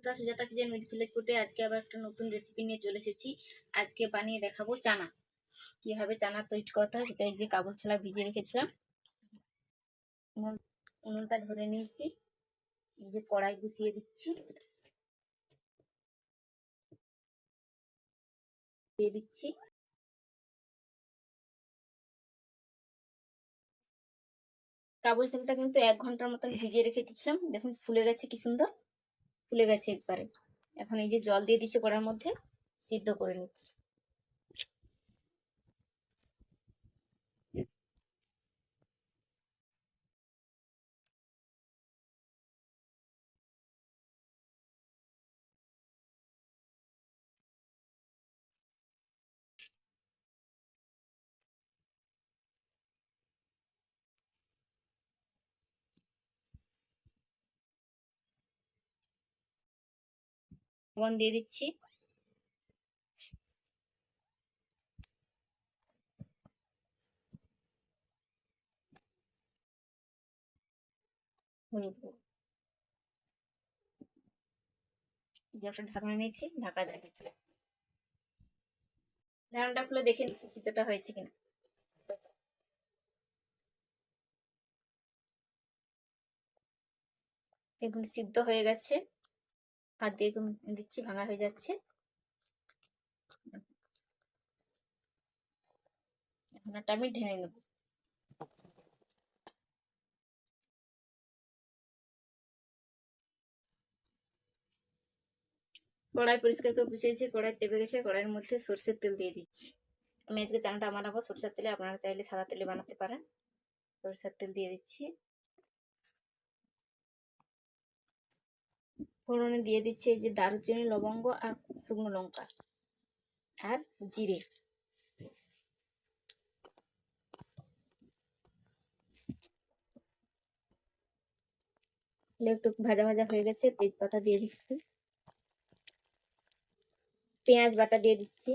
বন্ধুরা, Sujata kitchen with village ফুডে আজকে আবার একটা নতুন রেসিপি নিয়ে চলে এসেছি। আজকে বানিয়ে দেখাবো চানা। কিভাবে চানা তৈরি করতে হয় সেটা এই যে কাবুল ছোলা ভিজিয়ে রেখেছিলাম। উনুনটা ধরে নিয়েছি, এই যে কড়াই বসিয়ে দিচ্ছি, দিয়ে দিচ্ছি। কাবুল ছোলাটা কিন্তু 1 ঘন্টার মতন ভিজিয়ে রেখে দিচ্ছিলাম। দেখুন ফুলে গেছে, কি সুন্দর ফুলে গেছে একবারে। এখন এই যে জল দিয়ে দিচ্ছি কড়ার মধ্যে, সিদ্ধ করে নিচ্ছি। লবণ দিয়ে দিচ্ছি, হলুদ একটা ঢাকনা নিয়েছি, ঢাকা দিয়ে ঢাকনাটা খুলে দেখে নিচ্ছি সিদ্ধটা হয়েছে কিনা। দেখুন সিদ্ধ হয়ে গেছে, হাত দিয়ে দিচ্ছি, ভাঙা হয়ে যাচ্ছে। এখন একটা আমি ঢেলে নেব। কড়াই পরিষ্কার করে বসিয়েছি, কড়াই তেপে গেছে, কড়াইয়ের মধ্যে সরষের তেল দিয়ে দিচ্ছি। আমি আজকে চানাটা বানাবো সরষের তেলে, আপনারা চাইলে সাদা তেলে বানাতে পারেন। সরষের তেল দিয়ে দিচ্ছি। ফোড়নে দিয়ে দিচ্ছি এই যে দারুচিনি, লবঙ্গ আর শুকনো লঙ্কা আর জিরে। একটু ভাজা ভাজা হয়ে গেছে, তেজপাতা দিয়ে দিচ্ছি, পেঁয়াজ বাটা দিয়ে দিচ্ছি,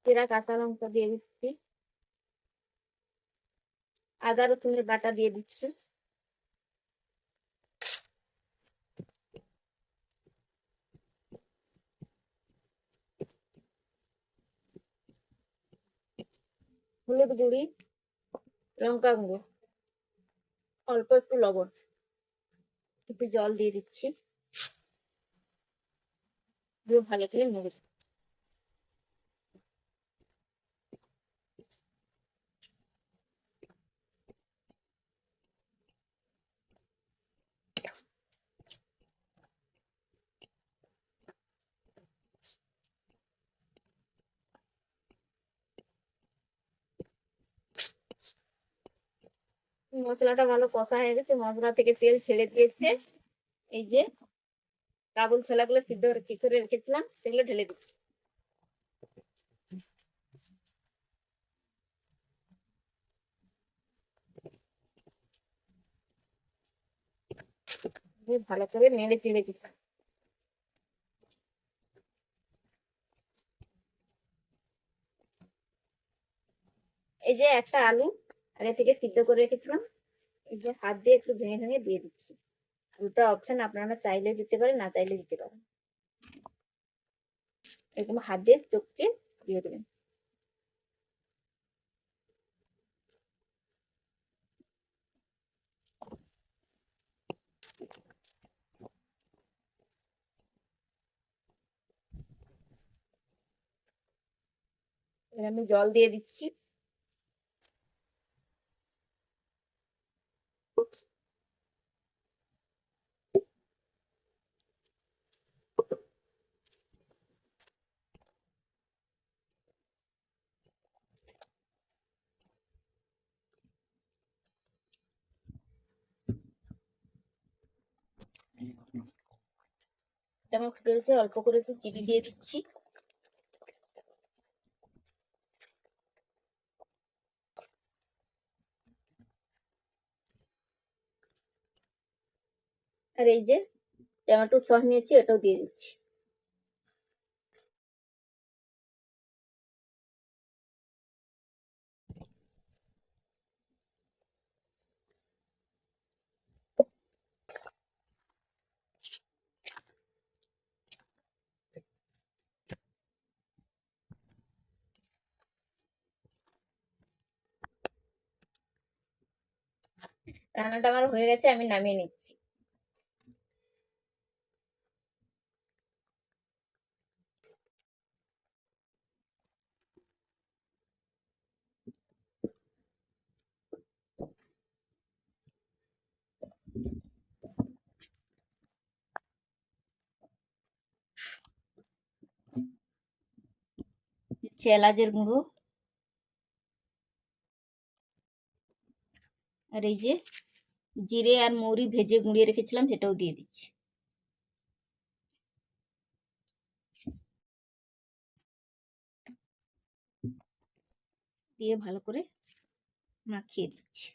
চেরা কাঁচা লঙ্কা দিয়ে দিচ্ছি, আদা রসুনের বাটা দিয়ে দিচ্ছি, হলুদ গুঁড়ি, লঙ্কা গুঁড়ো, অল্প একটু লবণ, একটু জল দিয়ে দিচ্ছি, দিয়ে ভালো করে নেড়ে দিচ্ছি। মশলাটা ভালো কষা হয়ে গেছে, মশলা থেকে তেল ছেড়ে দিয়েছে। এই যে কাবুল ছোলাগুলো সিদ্ধ করে রেখেছিলাম সেগুলো ঢেলে দিচ্ছি। ভালো করে নেড়ে চেড়ে দিচ্ছি। এই যে একটা আলু আগে থেকে সিদ্ধ করে রেখেছিলাম, এই যে হাত দিয়ে একটু ভেঙে ভেঙে দিয়ে দিচ্ছি। আলুটা অপশন, আপনারা চাইলে দিতে পারেন, না চাইলে দিতে পারেন। এরকম হাত দিয়ে চটকে দিয়ে দেবেন। এবার আমি জল দিয়ে দিচ্ছি। আমার ফুটে গেছে, অল্প করে একটু চিনি দিয়ে দিচ্ছি। আর এই যে টমেটো সস নিয়েছি, এটাও দিয়ে দিচ্ছি। রান্নাটা আমার হয়ে গেছে, আমি নামিয়ে নিচ্ছি। দিচ্ছি এলাচের গুঁড়ো, আর এই যে জিরে আর মৌরি ভেজে গুঁড়িয়ে রেখেছিলাম সেটাও দিয়ে দিচ্ছি। দিয়ে ভালো করে মাখিয়ে দিচ্ছি।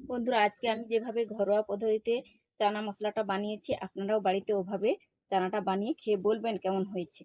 বন্ধুরা, আজকে আমি যেভাবে ঘরোয়া পদ্ধতিতে চানা মশলাটা বানিয়েছি, আপনারাও বাড়িতে ওভাবে চানাটা বানিয়ে খেয়ে বলবেন কেমন হয়েছে।